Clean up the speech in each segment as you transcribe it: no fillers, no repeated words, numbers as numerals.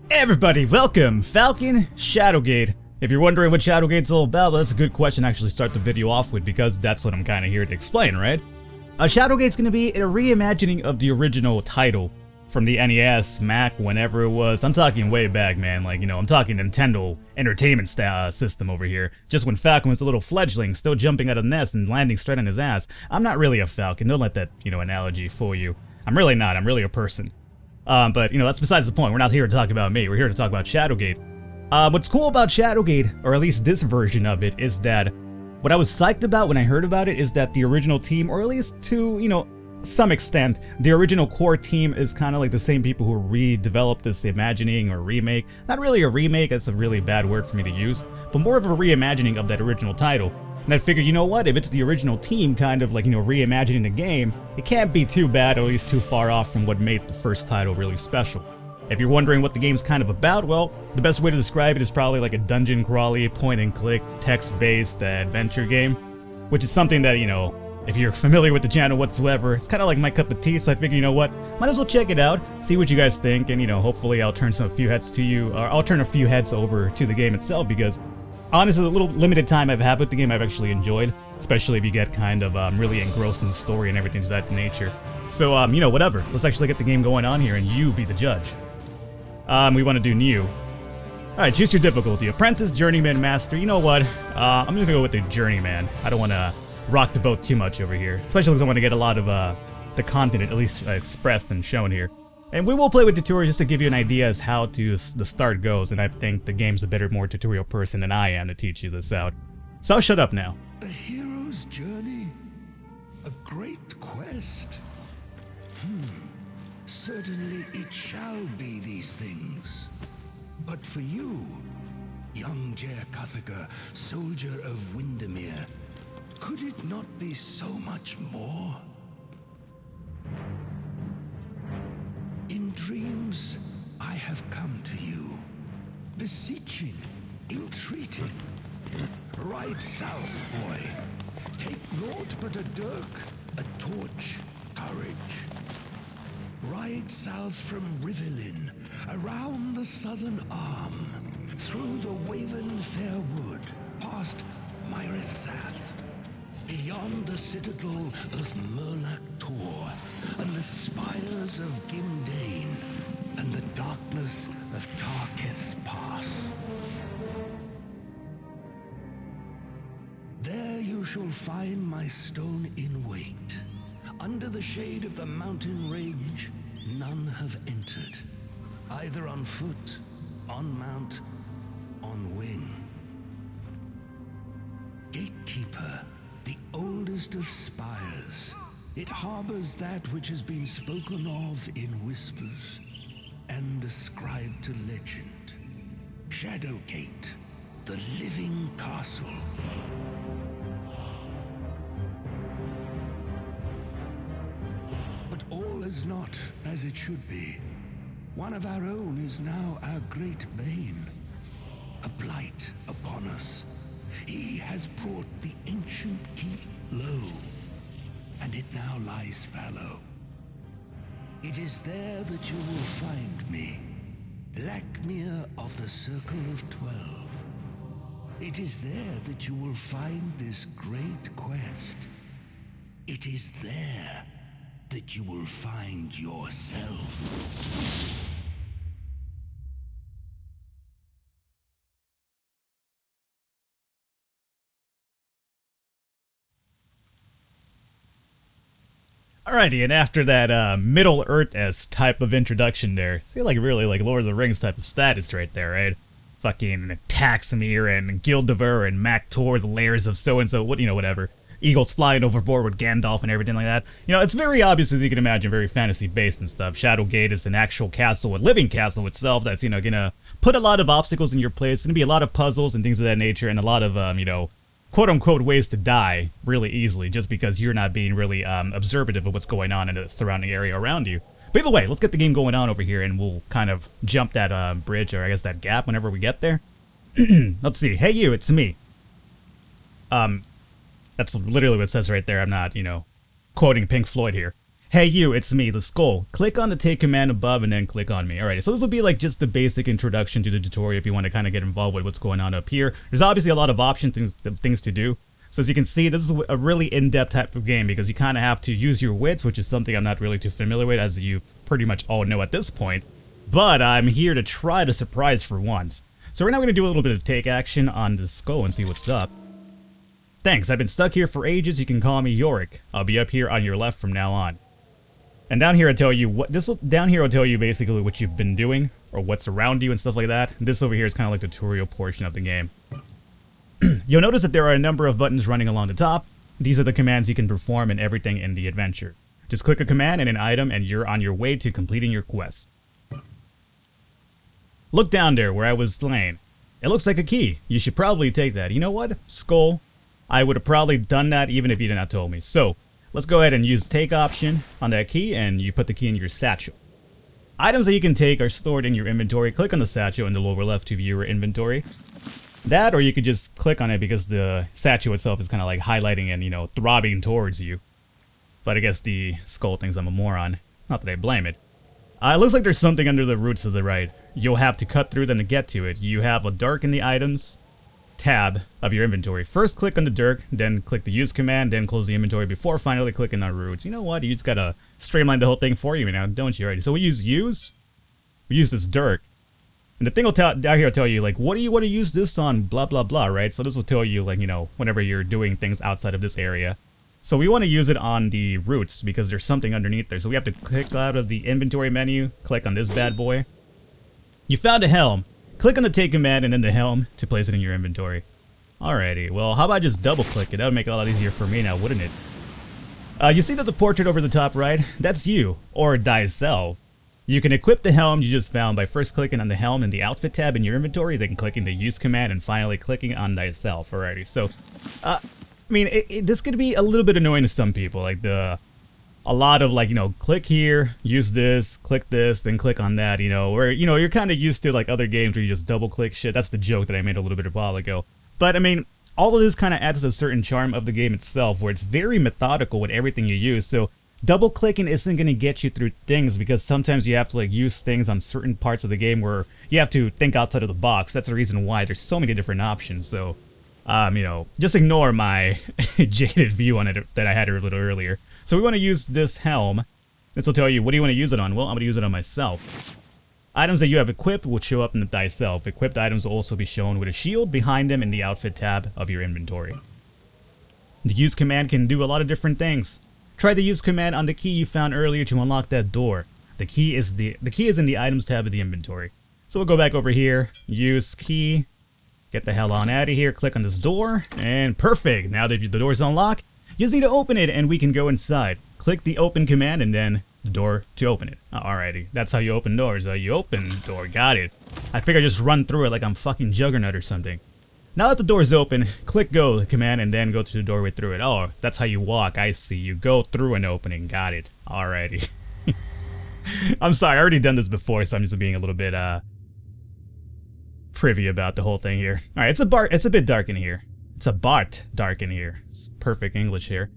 Hey everybody, welcome! Falcon, Shadowgate. If you're wondering what Shadowgate's all about, well, that's a good question to actually start the video off with because that's what I'm kind of here to explain, right? Shadowgate's gonna be a reimagining of the original title from the NES, Mac, whenever it was. I'm talking way back, man. Like, I'm talking Nintendo Entertainment System over here. Just when Falcon was a little fledgling, still jumping out of the nest and landing straight on his ass. I'm not really a Falcon. Don't let that, analogy fool you. I'm really not. I'm really a person. But, that's besides the point. We're not here to talk about me. We're here to talk about Shadowgate. What's cool about Shadowgate, or at least this version of it, is that what I was psyched about when I heard about it is that the original team, or at least to, some extent, the original core team is kind of like the same people who redeveloped this imagining or remake. Not really a remake, that's a really bad word for me to use, but more of a reimagining of that original title. And I figured, you know what, if it's the original team kind of like, reimagining the game, it can't be too bad, or at least too far off from what made the first title really special. If you're wondering what the game's kind of about, well, the best way to describe it is probably like a dungeon crawly, point-and-click, text-based adventure game, which is something that, if you're familiar with the channel whatsoever, it's kind of like my cup of tea, so I figure, might as well check it out, see what you guys think, and, hopefully I'll turn a few heads over to the game itself, because honestly, the little limited time I've had with the game, I've actually enjoyed, especially if you get kind of really engrossed in the story and everything to that nature. So, whatever. Let's actually get the game going on here, and you be the judge. We want to do new. Alright, choose your difficulty. Apprentice, Journeyman, Master. You know what? I'm just gonna go with the Journeyman. I don't want to rock the boat too much over here, especially because I want to get a lot of the content at least expressed and shown here. And we will play with tutorials just to give you an idea as how the start goes, and I think the game's a better, more tutorial person than I am to teach you this out. So I'll shut up now. A hero's journey? A great quest? Certainly it shall be these things. But for you, young Jer Cuthega, soldier of Windermere, could it not be so much more? In dreams, I have come to you, beseeching, entreating. Ride south, boy. Take naught but a dirk, a torch, courage. Ride south from Rivelin, around the southern arm, through the Waven Fair Wood, past Myrithsath, beyond the citadel of Murlak Tor, and the spires of Gimdane, and the darkness of Tarketh's Pass. There you shall find my stone in wait. Under the shade of the mountain range, none have entered, either on foot, on mount, on wing. Gatekeeper, the oldest of spires, it harbors that which has been spoken of in whispers and ascribed to legend. Shadowgate, the living castle. But all is not as it should be. One of our own is now our great bane, a blight upon us. He has brought the ancient keep low, and it now lies fallow. It is there that you will find me, Blackmere of the Circle of 12. It is there that you will find this great quest. It is there that you will find yourself. Alrighty, and after that Middle-earth-esque type of introduction there, I feel like really like Lord of the Rings type of status right there, right? Fucking Taxamir and Gildever and Mac Tor, the layers of so-and-so, whatever. Eagles flying overboard with Gandalf and everything like that. It's very obvious, as you can imagine, very fantasy-based and stuff. Shadowgate is an actual castle, a living castle itself that's, gonna put a lot of obstacles in your place. It's gonna be a lot of puzzles and things of that nature, and a lot of, quote-unquote ways to die really easily, just because you're not being really observative of what's going on in the surrounding area around you. But either way, let's get the game going on over here, and we'll kind of jump that bridge, or I guess that gap, whenever we get there. Let's see. Hey you, it's me. That's literally what it says right there. I'm not, quoting Pink Floyd here. Hey you, it's me, the Skull. Click on the take command above and then click on me. Alright, so this will be like just the basic introduction to the tutorial if you want to kind of get involved with what's going on up here. There's obviously a lot of things to do. So as you can see, this is a really in-depth type of game because you kind of have to use your wits, which is something I'm not really too familiar with, as you pretty much all know at this point. But I'm here to try to surprise for once. So right now we're going to do a little bit of take action on the Skull and see what's up. Thanks, I've been stuck here for ages. You can call me Yorick. I'll be up here on your left from now on. And down here I'll tell you down here I'll tell you basically what you've been doing or what's around you and stuff like that. This over here is kind of like the tutorial portion of the game. You'll notice that there are a number of buttons running along the top. These are the commands you can perform and everything in the adventure. Just click a command and an item and you're on your way to completing your quest. Look down there where I was slain. It looks like a key. You should probably take that. You know what, Skull? I would have probably done that even if you did not tell me. So, let's go ahead and use take option on that key and you put the key in your satchel. Items that you can take are stored in your inventory. Click on the satchel in the lower left to view your inventory. That, or you could just click on it because the satchel itself is kind of like highlighting and, you know, throbbing towards you. But I guess the Skull thinks I'm a moron. Not that I blame it. It looks like there's something under the roots to the right. You'll have to cut through them to get to it. You have a dark in the items tab of your inventory. First click on the dirk, then click the use command, then close the inventory before finally clicking on roots. You know what? You just gotta streamline the whole thing for you now, don't you? Alright, so we use this dirk. And the thing will down here will tell you, like, what do you want to use this on, blah, blah, blah, right? So this will tell you, like, you know, whenever you're doing things outside of this area. So we want to use it on the roots because there's something underneath there. So we have to click out of the inventory menu, click on this bad boy. You found a helm. Click on the take command and then the helm to place it in your inventory. Alrighty, well, how about I just double click it? That would make it a lot easier for me now, wouldn't it? You see that the portrait over the top right? That's you, or thyself. You can equip the helm you just found by first clicking on the helm in the outfit tab in your inventory, then clicking the use command and finally clicking on thyself. Alrighty, so, I mean, this could be a little bit annoying to some people, like a lot of, like, you know, click here, use this, click this, then click on that, you know, where, you know, you're kind of used to, like, other games where you just double click shit. That's the joke that I made a little bit a while ago. But, I mean, all of this kind of adds to a certain charm of the game itself, where it's very methodical with everything you use. So, double clicking isn't going to get you through things because sometimes you have to, like, use things on certain parts of the game where you have to think outside of the box. That's the reason why there's so many different options. So, you know, just ignore my jaded view on it that I had a little earlier. So we want to use this helm. This will tell you, what do you want to use it on? Well, I'm going to use it on myself. Items that you have equipped will show up in the thyself. Equipped items will also be shown with a shield behind them in the outfit tab of your inventory. The use command can do a lot of different things. Try the use command on the key you found earlier to unlock that door. The key is in the items tab of the inventory. So we'll go back over here, use key, get the hell on out of here, click on this door, and perfect. Now that the door's unlocked, you just need to open it and we can go inside. Click the open command and then the door to open it. Alrighty, that's how you open doors. You open door, got it. I figure I just run through it like I'm fucking Juggernaut or something. Now that the door's open, click go command and then go to the doorway through it. Oh, that's how you walk, I see. You go through an opening, got it. Alrighty. I'm sorry, I already done this before, so I'm just being a little bit privy about the whole thing here. Alright, it's a bit dark in here. It's a bart dark in here. It's perfect English here.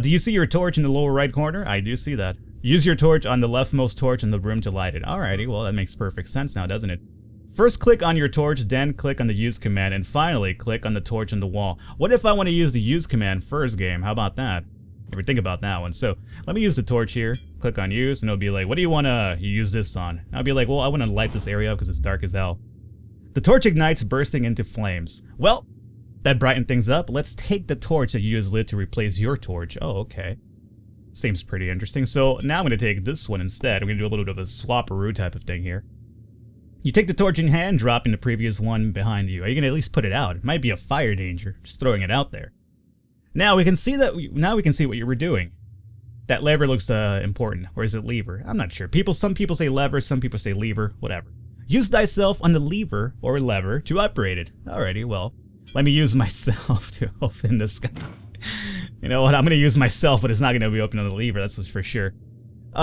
Do you see your torch in the lower right corner? I do see that. Use your torch on the leftmost torch in the room to light it. Alrighty, well that makes perfect sense now, doesn't it? First click on your torch, then click on the use command, and finally click on the torch on the wall. What if I want to use the use command first, game? How about that? Ever think about that one? So, let me use the torch here, click on use, and it'll be like, what do you want to use this on? I'll be like, well, I want to light this area up because it's dark as hell. The torch ignites, bursting into flames. Well, that brightened things up. Let's take the torch that you just lit to replace your torch. Oh, okay. Seems pretty interesting. So now I'm going to take this one instead. I'm going to do a little bit of a swap-a-roo type of thing here. You take the torch in hand, dropping the previous one behind you. Are you going to at least put it out? It might be a fire danger. Just throwing it out there. Now we can see what you were doing. That lever looks important. Or is it lever? I'm not sure. Some people say lever, some people say lever, whatever. Use thyself on the lever or lever to operate it. Alrighty, well, let me use myself to open this guy. You know what, I'm going to use myself, but it's not going to be open on the lever, that's for sure.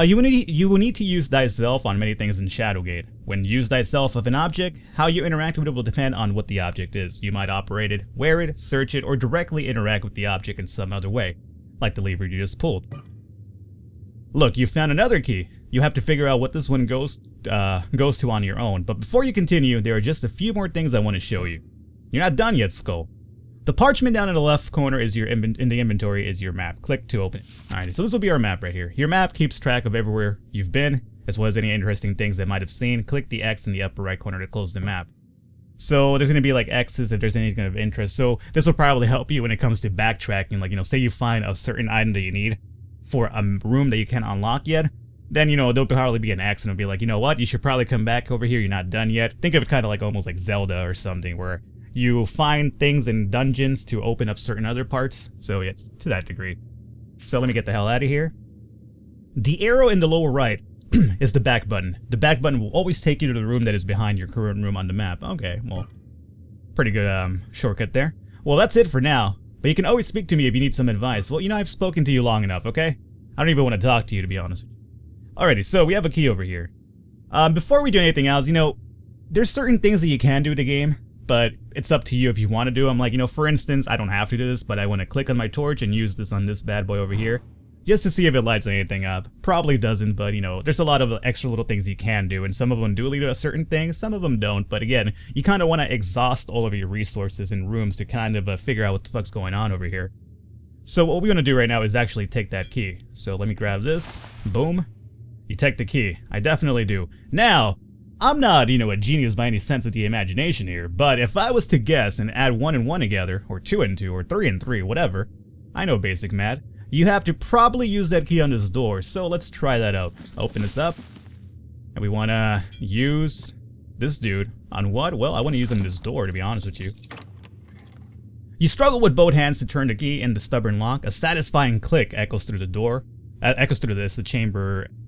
You will need to use thyself on many things in Shadowgate. When you use thyself of an object, how you interact with it will depend on what the object is. You might operate it, wear it, search it, or directly interact with the object in some other way, like the lever you just pulled. Look, you found another key. You have to figure out what this one goes to on your own. But before you continue, there are just a few more things I want to show you. You're not done yet, Skull. The parchment down in the left corner is your in the inventory is your map. Click to open it. Alright, so this will be our map right here. Your map keeps track of everywhere you've been, as well as any interesting things that might have seen. Click the X in the upper right corner to close the map. So there's going to be like X's if there's anything of interest. So this will probably help you when it comes to backtracking. Like, say you find a certain item that you need for a room that you can't unlock yet. Then, there'll probably be an X and it'll be like, you know what, you should probably come back over here. You're not done yet. Think of it kind of like almost like Zelda or something, where you find things in dungeons to open up certain other parts. So yeah, to that degree. So let me get the hell out of here. The arrow in the lower right is the back button. The back button will always take you to the room that is behind your current room on the map. Okay, well, pretty good shortcut there. Well, that's it for now. But you can always speak to me if you need some advice. Well, I've spoken to you long enough, okay? I don't even want to talk to you, to be honest with you. Alrighty, so we have a key over here. Before we do anything else, there's certain things that you can do in the game, but it's up to you if you want to do them. Like, for instance, I don't have to do this, but I want to click on my torch and use this on this bad boy over here, just to see if it lights anything up. Probably doesn't, but, there's a lot of extra little things you can do, and some of them do lead to a certain thing, some of them don't, but again, you kind of want to exhaust all of your resources and rooms to kind of figure out what the fuck's going on over here. So what we want to do right now is actually take that key. So let me grab this. Boom. You take the key. I definitely do. Now, I'm not, a genius by any sense of the imagination here, but if I was to guess and add 1 and 1 together, or 2 and 2, or 3 and 3, whatever, I know basic math, you have to probably use that key on this door, so let's try that out. Open this up, and we want to use this dude on what? Well, I want to use him on this door, to be honest with you. You struggle with both hands to turn the key in the stubborn lock. A satisfying click echoes through the door.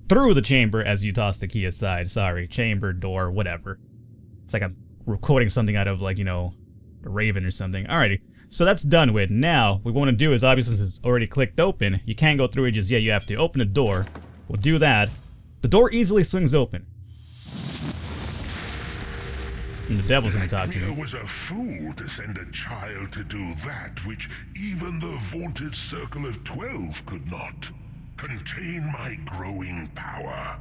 Through the chamber as you toss the key aside. Sorry, chamber, door, whatever. It's like I'm quoting something out of, like, a Raven or something. Alrighty, so that's done with. Now, what we want to do is, obviously, since it's already clicked open, you can't go through it just yet. You have to open the door. We'll do that. The door easily swings open. And the devil's gonna talk to me. I was a fool to send a child to do that which even the vaunted Circle of 12 could not. Contain my growing power.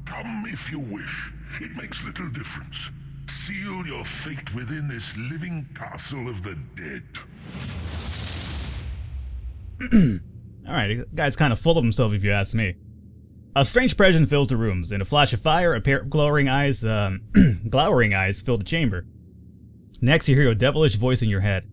Come if you wish. It makes little difference. Seal your fate within this living castle of the dead. Alright, the guy's kind of full of himself if you ask me. A strange presence fills the rooms. In a flash of fire, a pair of glowering eyes fill the chamber. Next, you hear a devilish voice in your head.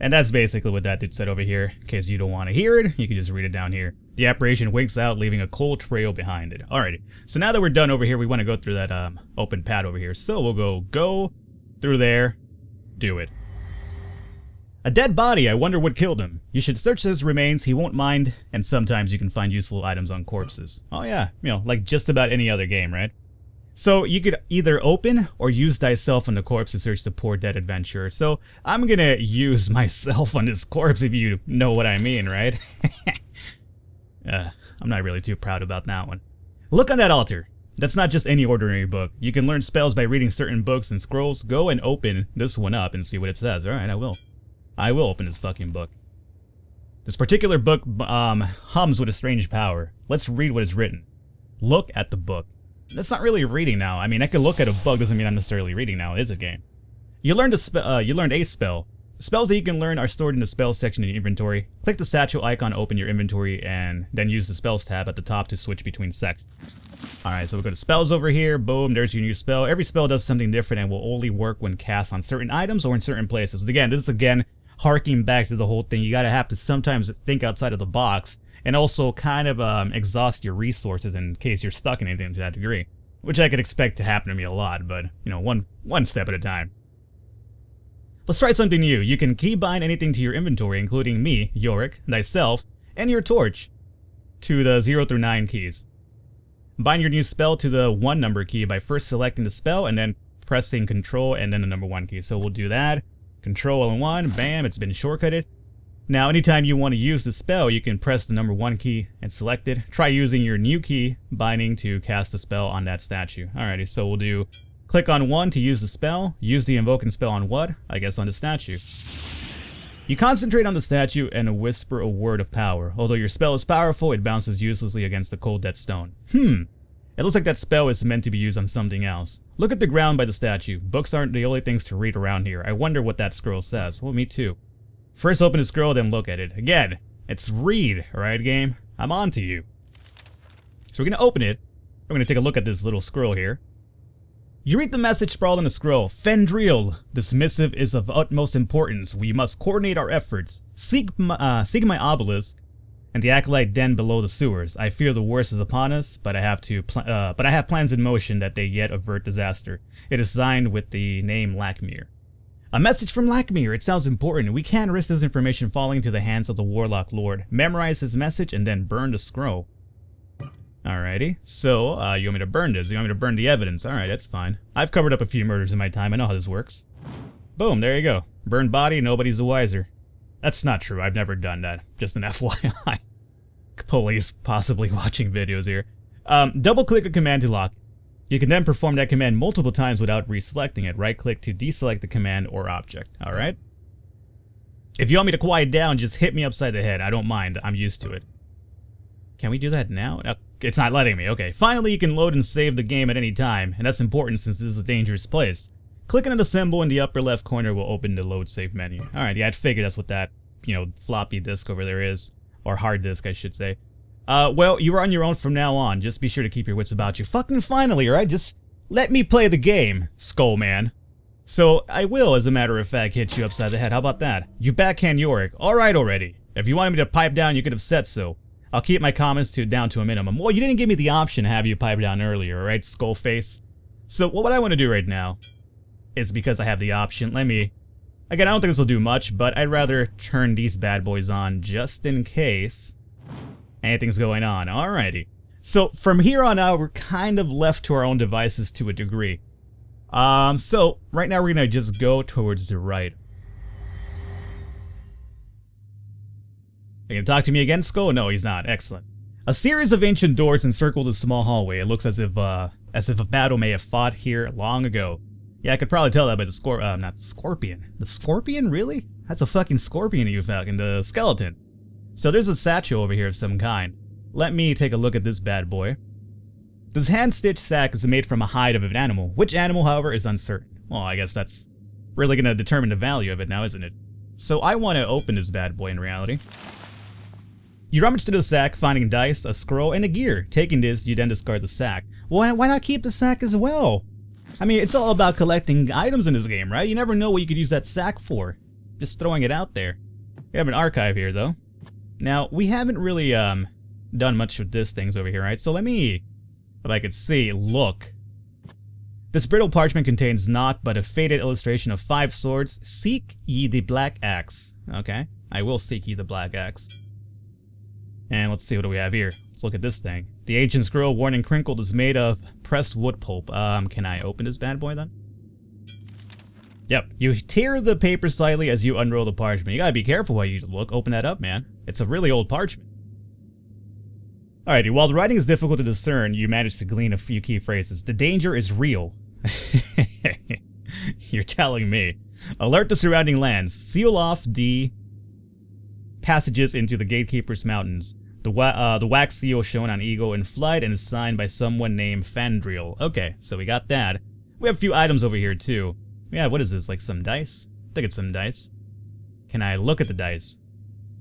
And that's basically what that dude said over here. In case you don't want to hear it, you can just read it down here. The apparition winks out, leaving a cold trail behind it. Alrighty, so now that we're done over here, we want to go through that open pad over here. So we'll go through there, do it. A dead body, I wonder what killed him. You should search his remains, he won't mind, and sometimes you can find useful items on corpses. Oh yeah, like just about any other game, right? So you could either open or use thyself on the corpse to search the poor dead adventurer. So I'm gonna use myself on this corpse if you know what I mean, right? I'm not really too proud about that one. Look on that altar. That's not just any ordinary book. You can learn spells by reading certain books and scrolls. Go and open this one up and see what it says. Alright, I will. I will open this fucking book. This particular book hums with a strange power. Let's read what is written. Look at the book. That's not really reading now. I mean, I could look at a book, doesn't mean I'm necessarily reading now, is it, game? You learned a spell. Spells that you can learn are stored in the spells section in your inventory. Click the satchel icon, open your inventory, and then use the spells tab at the top to switch between sections. Alright, so we'll go to spells over here. Boom, there's your new spell. Every spell does something different and will only work when cast on certain items or in certain places. Again, this is harking back to the whole thing. You gotta have to sometimes think outside of the box and also kind of exhaust your resources in case you're stuck in anything to that degree. Which I could expect to happen to me a lot, but, one step at a time. Let's try something new. You can keybind anything to your inventory, including me, Yorick, thyself, and your torch, to the 0 through 9 keys. Bind your new spell to the 1 number key by first selecting the spell and then pressing Control and then the number 1 key. So we'll do that. Control and 1, bam, it's been shortcutted. Now, anytime you want to use the spell, you can press the number 1 key and select it. Try using your new key binding to cast the spell on that statue. Alrighty, so we'll do click on 1 to use the spell. Use the invoking spell on what? I guess on the statue. You concentrate on the statue and whisper a word of power. Although your spell is powerful, it bounces uselessly against the cold dead stone. It looks like that spell is meant to be used on something else. Look at the ground by the statue. Books aren't the only things to read around here. I wonder what that scroll says. Well, me too. First open the scroll, then look at it. Again, it's read, alright game? I'm on to you. So we're gonna open it. We're gonna take a look at this little scroll here. You read the message sprawled on the scroll. Fendril, this missive is of utmost importance. We must coordinate our efforts. Seek my obelisk and the acolyte den below the sewers. I fear the worst is upon us, but I have plans in motion that they yet avert disaster. It is signed with the name Lakmir. A message from Lakmir. It sounds important. We can't risk this information falling into the hands of the Warlock Lord. Memorize his message and then burn the scroll. Alrighty, so, you want me to burn this? You want me to burn the evidence? Alright, that's fine. I've covered up a few murders in my time, I know how this works. Boom, there you go. Burned body, nobody's the wiser. That's not true, I've never done that. Just an FYI. Police possibly watching videos here. Double click a command to lock it. You can then perform that command multiple times without reselecting it. Right click to deselect the command or object, alright? If you want me to quiet down, just hit me upside the head, I don't mind, I'm used to it. Can we do that now? It's not letting me. Okay, finally you can load and save the game at any time, and that's important since this is a dangerous place. Clicking on the symbol in the upper left corner will open the load save menu. Alright, yeah, I'd figured that's what that, floppy disk over there is. Or hard disk, I should say. Well, you're on your own from now on. Just be sure to keep your wits about you. Fucking finally, alright? Just let me play the game, Skullman. So, I will, as a matter of fact, hit you upside the head. How about that? You backhand Yorick. Alright already. If you wanted me to pipe down, you could have said so. I'll keep my comments down to a minimum. Well, you didn't give me the option to have you pipe down earlier, right, Skullface? So, what I want to do right now is because I have the option, again, I don't think this will do much, but I'd rather turn these bad boys on just in case anything's going on. Alrighty. So, from here on out, we're kind of left to our own devices to a degree. So, right now we're gonna just go towards the right. Are you gonna talk to me again, Skull? No, he's not. Excellent. A series of ancient doors encircle the small hallway. It looks as if a battle may have fought here long ago. Yeah, I could probably tell that by the not the scorpion. The scorpion? Really? That's a fucking scorpion you Falcon. The skeleton. So there's a satchel over here of some kind. Let me take a look at this bad boy. This hand-stitched sack is made from a hide of an animal. Which animal, however, is uncertain. Well, I guess that's really gonna determine the value of it now, isn't it? So I want to open this bad boy in reality. You rummage through the sack, finding dice, a scroll, and a gear. Taking this, you then discard the sack. Why not keep the sack as well? I mean, it's all about collecting items in this game, right? You never know what you could use that sack for. Just throwing it out there. We have an archive here, though. Now, we haven't really, done much with these things over here, right? So let me, if I could see, look. This brittle parchment contains naught but a faded illustration of 5 swords. Seek ye the black axe. Okay, I will seek ye the black axe. And let's see, what do we have here? Let's look at this thing. The ancient scroll, worn and crinkled, is made of pressed wood pulp. Can I open this bad boy then? Yep. You tear the paper slightly as you unroll the parchment. You gotta be careful while you look. Open that up, man. It's a really old parchment. Alrighty, while the writing is difficult to discern, you manage to glean a few key phrases. The danger is real. You're telling me. Alert the surrounding lands. Seal off the passages into the Gatekeeper's Mountains. The wax seal shown on Eagle in flight and is signed by someone named Fandril. Okay, so we got that. We have a few items over here too. Yeah, what is this, like some dice? I think it's some dice. Can I look at the dice?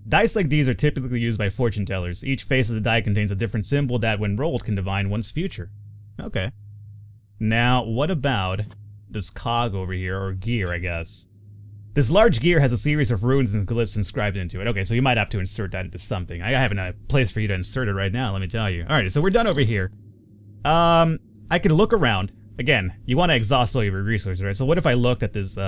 Dice like these are typically used by fortune tellers. Each face of the die contains a different symbol that, when rolled, can divine one's future. Okay. Now, what about this cog over here, or gear, I guess? This large gear has a series of runes and glyphs inscribed into it. Okay, so you might have to insert that into something. I have a place for you to insert it right now, let me tell you. Alright, so we're done over here. I could look around. Again, you want to exhaust all your resources, right? So what if I looked at this,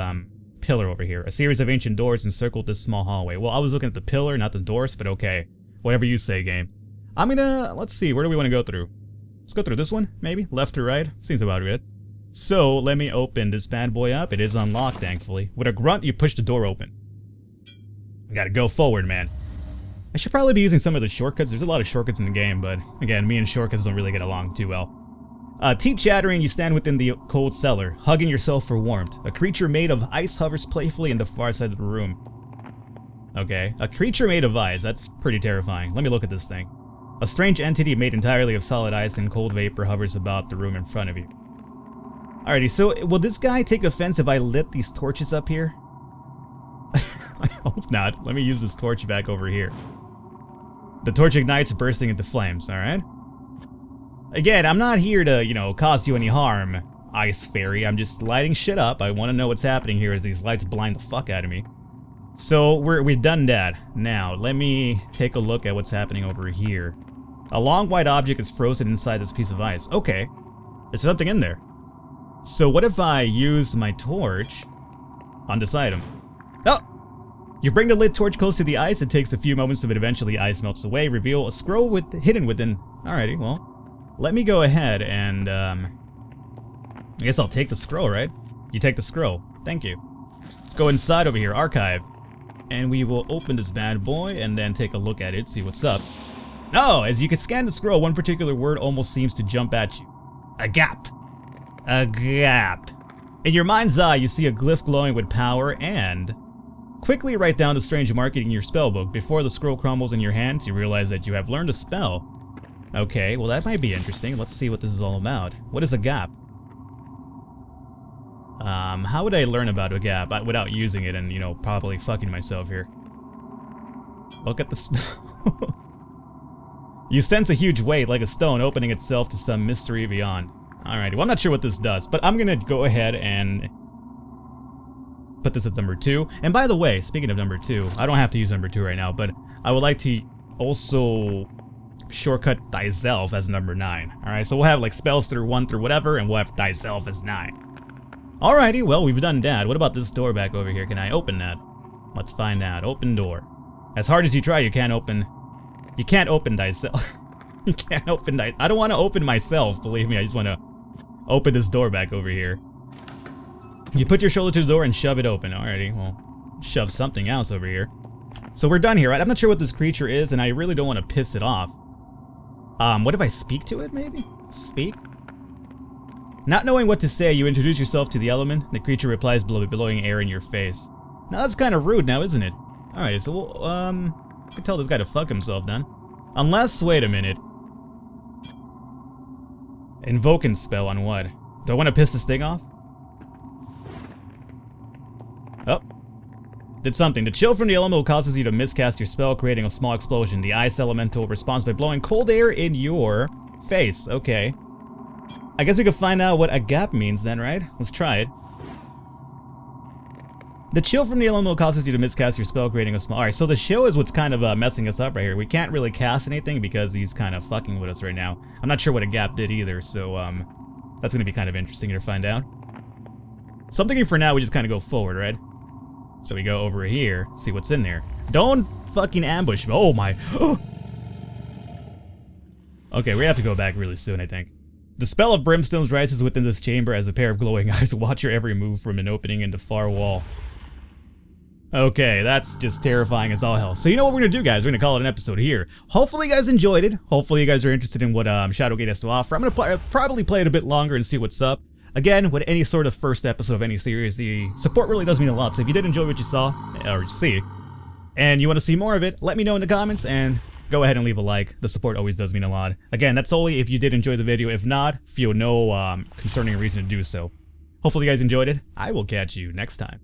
pillar over here? A series of ancient doors encircled this small hallway. Well, I was looking at the pillar, not the doors, but okay. Whatever you say, game. I'm gonna, let's see, where do we want to go through? Let's go through this one, maybe? Left or right? Seems about good. So, let me open this bad boy up. It is unlocked, thankfully. With a grunt, you push the door open. You gotta go forward, man. I should probably be using some of the shortcuts. There's a lot of shortcuts in the game, but again, me and shortcuts don't really get along too well. Teeth chattering, you stand within the cold cellar, hugging yourself for warmth. A creature made of ice hovers playfully in the far side of the room. Okay, a creature made of ice. That's pretty terrifying. Let me look at this thing. A strange entity made entirely of solid ice and cold vapor hovers about the room in front of you. Alrighty, so will this guy take offense if I lit these torches up here? I hope not. Let me use this torch back over here. The torch ignites, bursting into flames, alright? Again, I'm not here to, you know, cause you any harm, Ice Fairy. I'm just lighting shit up. I want to know what's happening here as these lights blind the fuck out of me. So, we've done that. Now, let me take a look at what's happening over here. A long white object is frozen inside this piece of ice. Okay. There's something in there. So what if I use my torch on this item? Oh! You bring the lit torch close to the ice. It takes a few moments, but eventually ice melts away. Reveal a scroll hidden within. Alrighty, well. Let me go ahead and, I guess I'll take the scroll, right? You take the scroll. Thank you. Let's go inside over here. Archive. And we will open this bad boy and then take a look at it, see what's up. Oh, as you can scan the scroll, one particular word almost seems to jump at you. A gap. A gap. In your mind's eye, you see a glyph glowing with power and... Quickly write down the strange marking in your spellbook. Before the scroll crumbles in your hand, you realize that you have learned a spell. Okay, well that might be interesting. Let's see what this is all about. What is a gap? How would I learn about a gap without using it and, you know, probably fucking myself here? Look at the spell. You sense a huge weight, like a stone, opening itself to some mystery beyond. Alrighty, well I'm not sure what this does, but I'm gonna go ahead and put this at number 2. And by the way, speaking of number 2, I don't have to use number 2 right now, but I would like to also shortcut thyself as number 9. Alright, so we'll have like spells through 1 through whatever, and we'll have thyself as 9. Alrighty, well we've done that. What about this door back over here? Can I open that? Let's find out. Open door. As hard as you try, you can't open thyself. You can't open thyself. I don't want to open myself, believe me. I just want to open this door back over here. You put your shoulder to the door and shove it open. Alrighty, well, shove something else over here. So we're done here, right? I'm not sure what this creature is, and I really don't want to piss it off. What if I speak to it, maybe? Speak? Not knowing what to say, you introduce yourself to the element. The creature replies, blowing air in your face. Now that's kind of rude now, isn't it? Alright, so we'll, I can tell this guy to fuck himself then. Unless, wait a minute. Invoking spell on what? Do I want to piss this thing off? Oh. Did something. The chill from the elemental causes you to miscast your spell, creating a small explosion. The ice elemental responds by blowing cold air in your face. Okay. I guess we could find out what a gap means then, right? Let's try it. The chill from the elemental causes you to miscast your spell, creating a small... Alright, so the chill is what's kind of messing us up right here. We can't really cast anything because he's kind of fucking with us right now. I'm not sure what a gap did either, so that's going to be kind of interesting to find out. So I'm thinking for now we just kind of go forward, right? So we go over here, see what's in there. Don't fucking ambush me. Oh my... Okay, we have to go back really soon, I think. The spell of brimstones rises within this chamber as a pair of glowing eyes watch your every move from an opening in the far wall. Okay, that's just terrifying as all hell. So you know what we're gonna do, guys? We're gonna call it an episode here. Hopefully you guys enjoyed it. Hopefully you guys are interested in what Shadowgate has to offer. I'm gonna probably play it a bit longer and see what's up. Again, with any sort of first episode of any series, the support really does mean a lot. So if you did enjoy what you saw, or see, and you want to see more of it, let me know in the comments, and go ahead and leave a like. The support always does mean a lot. Again, that's only if you did enjoy the video. If not, feel no concerning reason to do so. Hopefully you guys enjoyed it. I will catch you next time.